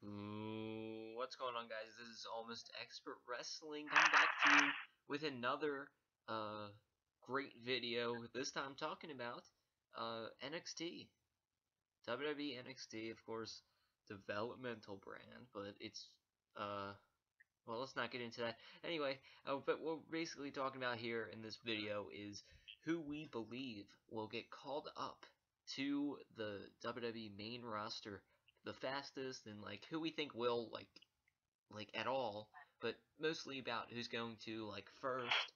Ooh, what's going on, guys? This is Almost Expert Wrestling coming back to you with another uh great video. This time talking about NXT, WWE NXT, of course, developmental brand, but it's uh well, let's not get into that. Anyway, but what we're basically talking about here in this video is who we believe will get called up to the WWE main roster the fastest, and like who we think will like at all, but mostly about who's going to like first,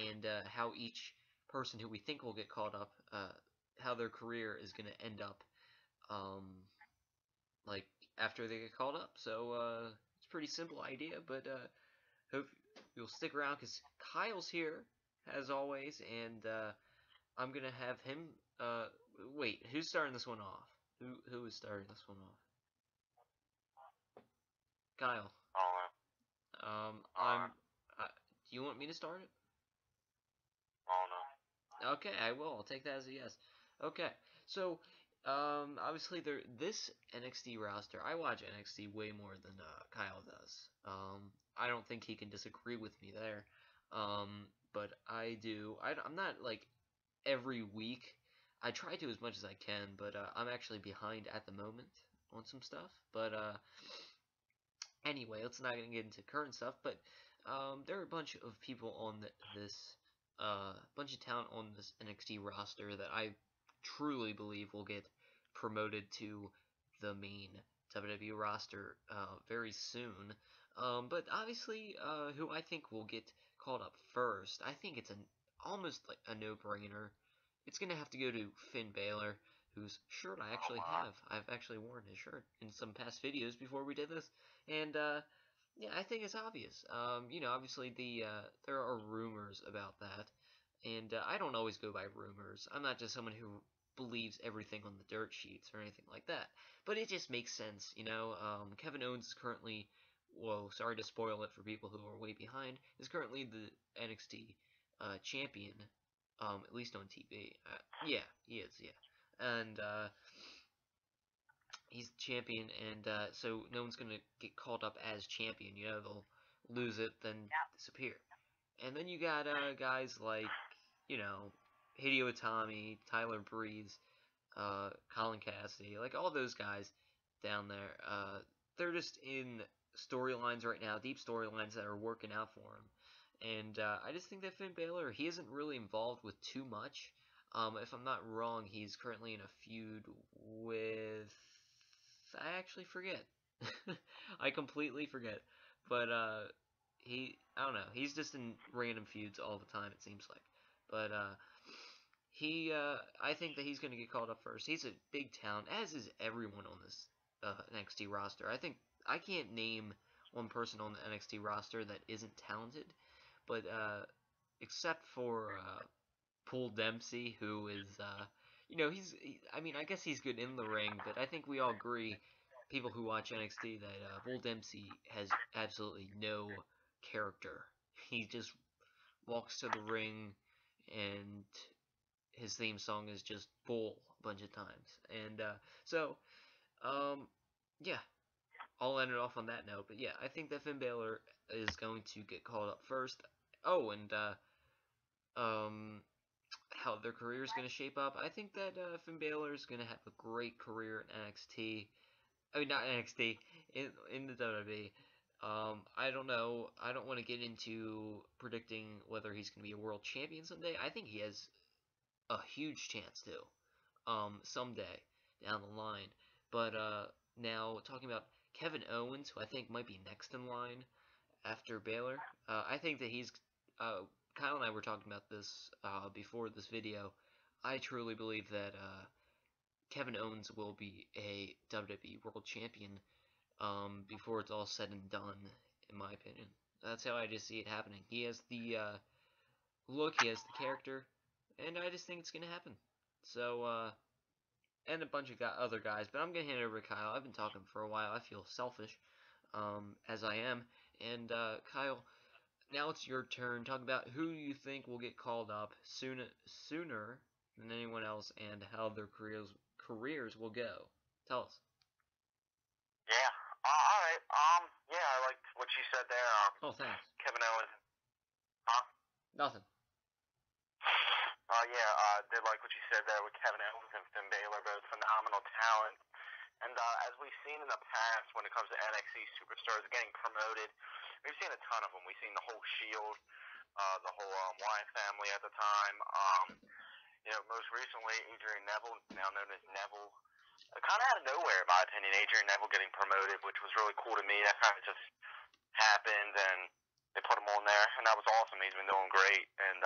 and how each person who we think will get called up, how their career is going to end up, um, like after they get called up. So it's a pretty simple idea, but hope you'll stick around because Kyle's here as always, and I'm gonna have him. Uh, Wait, who's starting this one off? Who is starting this one off? Kyle. Alright, I'm. alright, Do you want me to start it? oh no. Okay, I will. I'll take that as a yes. Okay, so obviously this NXT roster. I watch NXT way more than Kyle does. I don't think he can disagree with me there. But I do. I'm not like every week. I try to as much as I can, but I'm actually behind at the moment on some stuff. But anyway, let's not gonna get into current stuff. But there are a bunch of people on this bunch of talent on this NXT roster that I truly believe will get promoted to the main WWE roster very soon. But obviously, who I think will get called up first, I think it's almost like a no-brainer. It's gonna have to go to Finn Balor, whose shirt I Oh actually wow. have. I've actually worn his shirt in some past videos before we did this, and yeah, I think it's obvious. Obviously there are rumors about that, and I don't always go by rumors. I'm not just someone who believes everything on the dirt sheets or anything like that. But it just makes sense. Kevin Owens is currently, whoa, sorry to spoil it for people who are way behind, is currently the NXT champion, at least on TV. Yeah, he is, yeah. And he's the champion, and so no one's gonna get called up as champion. They'll lose it, then disappear. And then you got guys like you know Hideo Itami, Tyler Breeze, Colin Cassidy, like all those guys down there. They're just in storylines right now, deep storylines that are working out for him. And I just think that Finn Balor, he isn't really involved with too much. If I'm not wrong, he's currently in a feud with. I actually forget. I completely forget. But I don't know. He's just in random feuds all the time. It seems like. But I think that he's going to get called up first. He's a big talent, as is everyone on this NXT roster. I think I can't name one person on the NXT roster that isn't talented, but except for Paul Dempsey, who is, I mean, I guess he's good in the ring, but I think we all agree, people who watch NXT, that Paul Dempsey has absolutely no character. He just walks to the ring, and his theme song is just Bull a bunch of times. And so, um, yeah, I'll end it off on that note. But yeah, I think that Finn Balor is going to get called up first. Oh, and how their career is going to shape up. I think that Finn Balor is going to have a great career in NXT. I mean, not NXT, in the WWE. I don't know. I don't want to get into predicting whether he's going to be a world champion someday. I think he has a huge chance to, someday down the line. But now talking about Kevin Owens, who I think might be next in line after Baylor. I think that he's. Kyle and I were talking about this before this video. I truly believe that Kevin Owens will be a WWE World Champion before it's all said and done, in my opinion. That's how I just see it happening. He has the look, he has the character, and I just think it's going to happen. So, and a bunch of other guys, but I'm going to hand it over to Kyle. I've been talking for a while. I feel selfish, as I am. And, Kyle, now it's your turn. Talk about who you think will get called up sooner than anyone else, and how their careers will go. Tell us. Yeah. Alright, yeah, I liked what you said there. Oh, thanks. Kevin Owens. Huh? Nothing. Yeah, did like what you said there with Kevin Owens and Finn Balor, both phenomenal talent. And as we've seen in the past, when it comes to NXT superstars getting promoted, we've seen a ton of them. We've seen the whole Shield, the whole Wyatt family at the time. Most recently, Adrian Neville, now known as Neville. Kind of out of nowhere, in my opinion, Adrian Neville getting promoted, which was really cool to me. That kind of just happened, and they put him on there, and that was awesome. He's been doing great. And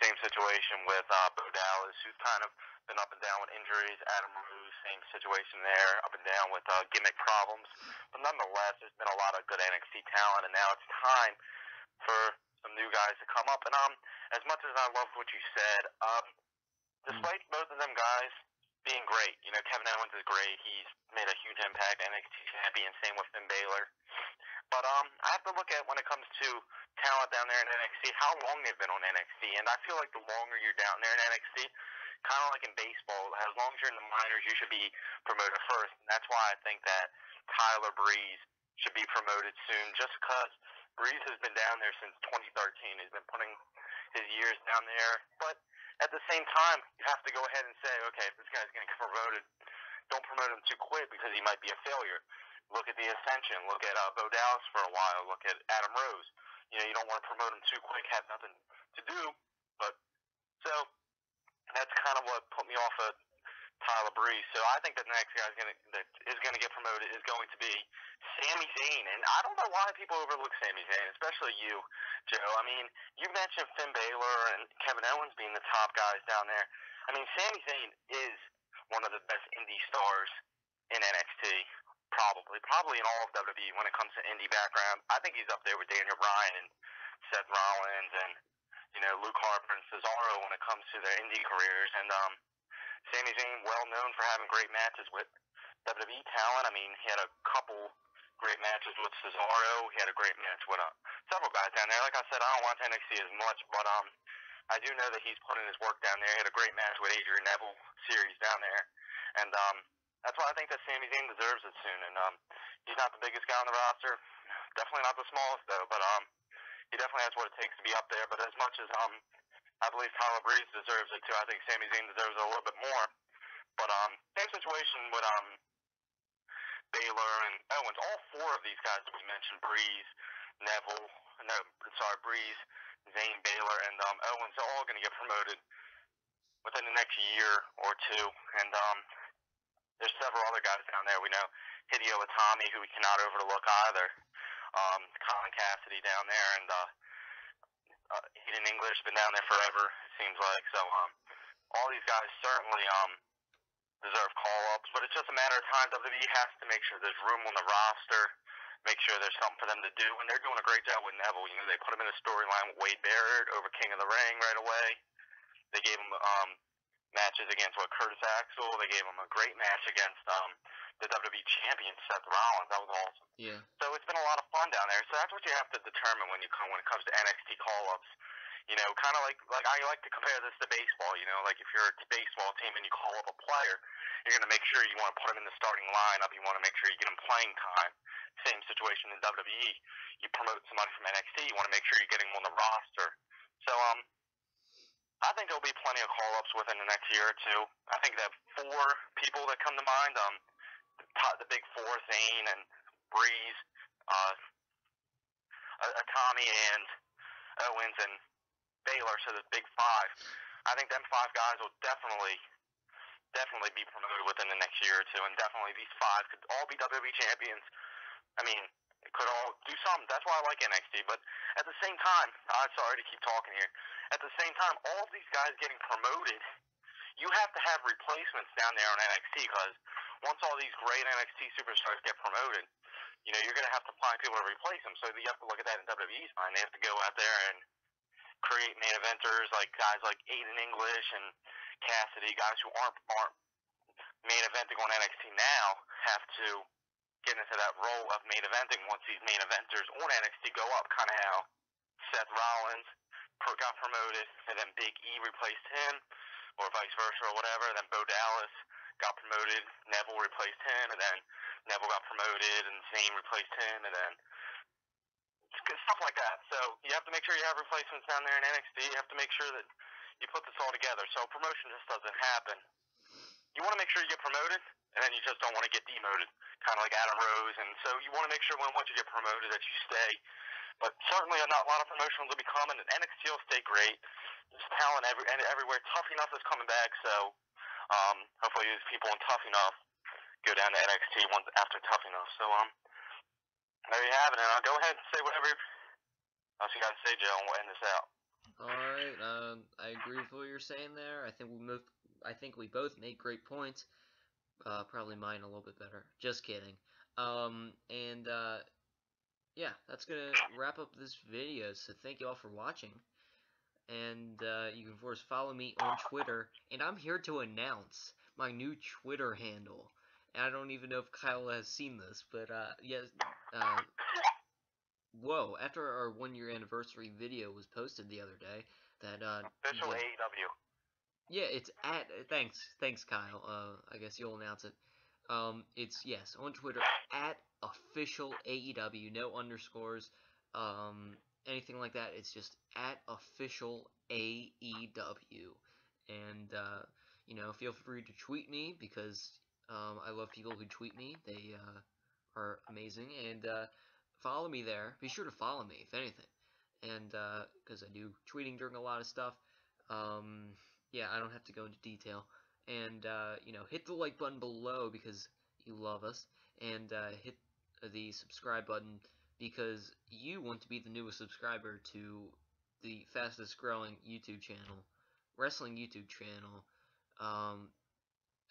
same situation with Bo Dallas, who's kind of been up and down with injuries. Adam Rose, same situation there, up and down with gimmick problems. But nonetheless, there's been a lot of good NXT talent, and now it's time for some new guys to come up. And as much as I loved what you said, despite both of them guys being great, Kevin Owens is great. He's made a huge impact, NXT champion. Same with Finn Balor. But I have to look at when it comes to talent down there in NXT, how long they've been on NXT. And I feel like the longer you're down there in NXT, kind of like in baseball, as long as you're in the minors, you should be promoted first. And that's why I think that Tyler Breeze should be promoted soon, just because Breeze has been down there since 2013. He's been putting his years down there. But at the same time, you have to go ahead and say, okay, if this guy's going to get promoted, don't promote him too quick because he might be a failure. Look at the Ascension. Look at Bo Dallas for a while. Look at Adam Rose. You don't want to promote him too quick. Have nothing to do. But so that's kind of what put me off of Tyler Breeze. So I think that the next guy that is gonna get promoted is going to be Sami Zayn. And I don't know why people overlook Sami Zayn, especially you, Joe. I mean, you mentioned Finn Balor and Kevin Owens being the top guys down there. I mean, Sami Zayn is one of the best indie stars in NXT. Probably in all of WWE when it comes to indie background. I think he's up there with Daniel Bryan and Seth Rollins and Luke Harper and Cesaro when it comes to their indie careers. And Sami Zayn, well known for having great matches with WWE talent. I mean, he had a couple great matches with Cesaro. He had a great match with several guys down there. Like I said, I don't watch NXT as much, but I do know that he's putting his work down there. He had a great match with Adrian Neville series down there, and that's why I think that Sami Zayn deserves it soon. And he's not the biggest guy on the roster, definitely not the smallest though, but he definitely has what it takes to be up there. But as much as I believe Tyler Breeze deserves it too, I think Sami Zayn deserves it a little bit more. But same situation with Balor and Owens. All four of these guys that we mentioned, Breeze, Breeze, Zayn, Balor, and Owens, are all going to get promoted within the next year or two. And there's several other guys down there. We know Hideo Itami, who we cannot overlook either. Colin Cassidy down there, and Hayden English been down there forever, it seems like. So all these guys certainly deserve call-ups, but it's just a matter of time. WWE has to make sure there's room on the roster, make sure there's something for them to do, and they're doing a great job with Neville. They put him in a storyline with Wade Barrett over King of the Ring right away. They gave him matches against Curtis Axel. They gave him a great match against the WWE champion Seth Rollins. That was awesome. Yeah. So it's been a lot of fun down there. So that's what you have to determine when it comes to NXT call-ups. Kind of like I like to compare this to baseball. Like if you're a baseball team and you call up a player, you're going to make sure you want to put him in the starting lineup. You want to make sure you get him playing time. Same situation in WWE. You promote somebody from NXT, you want to make sure you're getting him on the roster. So I think there'll be plenty of call-ups within the next year or two. I think that four people that come to mind, the big four, Zayn and Breeze, Tommy and Owens and Balor, so the big five. I think them five guys will definitely be promoted within the next year or two, and definitely these five could all be WWE champions. I mean, it could all do something. That's why I like NXT. But at the same time, I'm sorry to keep talking here. At the same time, all of these guys getting promoted, you have to have replacements down there on NXT, because once all these great NXT superstars get promoted, you're going to have to find people to replace them. So you have to look at that in WWE's mind. They have to go out there and create main eventers, like guys like Aiden English and Cassidy, guys who aren't main eventing on NXT now, have to get into that role of main eventing once these main eventers on NXT go up, kind of how Seth Rollins got promoted, and then Big E replaced him, or vice versa or whatever. Then Bo Dallas got promoted, Neville replaced him, and then Neville got promoted and Zayn replaced him, and then stuff like that. So you have to make sure you have replacements down there in NXT. You have to make sure that you put this all together. So promotion just doesn't happen. You want to make sure you get promoted, and then you just don't want to get demoted, kind of like Adam Rose. And so you want to make sure once you get promoted that you stay. But certainly not a lot of promotions will be coming, and NXT will stay great. There's talent everywhere. Tough Enough is coming back, so hopefully these people in Tough Enough go down to NXT once after Tough Enough. So there you have it. And go ahead and say whatever else you got to say, Joe, and we'll end this out. Alright, I agree with what you're saying there. I think we both made great points. Probably mine a little bit better. Just kidding. Yeah, that's gonna wrap up this video. So thank you all for watching. And you can of course follow me on Twitter. And I'm here to announce my new Twitter handle. And I don't even know if Kyle has seen this, but yes. Whoa! After our 1-year anniversary video was posted the other day, that Official AEW. Yeah, it's at thanks Kyle. I guess you'll announce it. It's yes on Twitter at official AEW, no underscores, anything like that. It's just at official AEW, and feel free to tweet me because I love people who tweet me. They are amazing, and follow me there. Be sure to follow me if anything, and because I do tweeting during a lot of stuff. Yeah, I don't have to go into detail. And, hit the like button below because you love us. And hit the subscribe button because you want to be the newest subscriber to the fastest growing YouTube channel. Wrestling YouTube channel.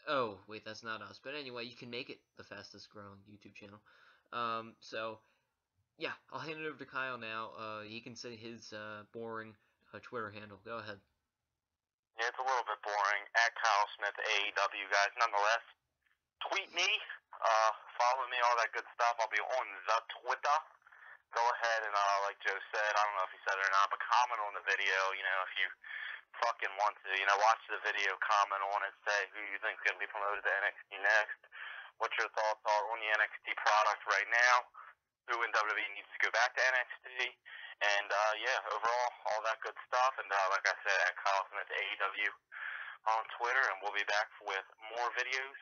Oh, wait, that's not us. But anyway, you can make it the fastest growing YouTube channel. So, yeah, I'll hand it over to Kyle now. He can say his boring Twitter handle. Go ahead. Yeah, it's a little bit boring. At Kyle Smith AEW, guys. Nonetheless, tweet me, follow me, all that good stuff. I'll be on the Twitter. Go ahead and, like Joe said, I don't know if he said it or not, but comment on the video. If you fucking want to, watch the video, comment on it, say who you think is going to be promoted to NXT next, what your thoughts are on the NXT product right now, who in WWE needs to go back to NXT. And, yeah, overall, all that good stuff. And, like I said, at Kyle Smith AEW on Twitter. And we'll be back with more videos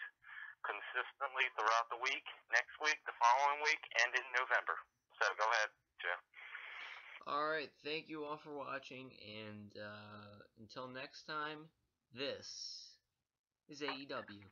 consistently throughout the week, next week, the following week, and in November. So, go ahead, Joe. Alright, thank you all for watching. And, until next time, this is AEW.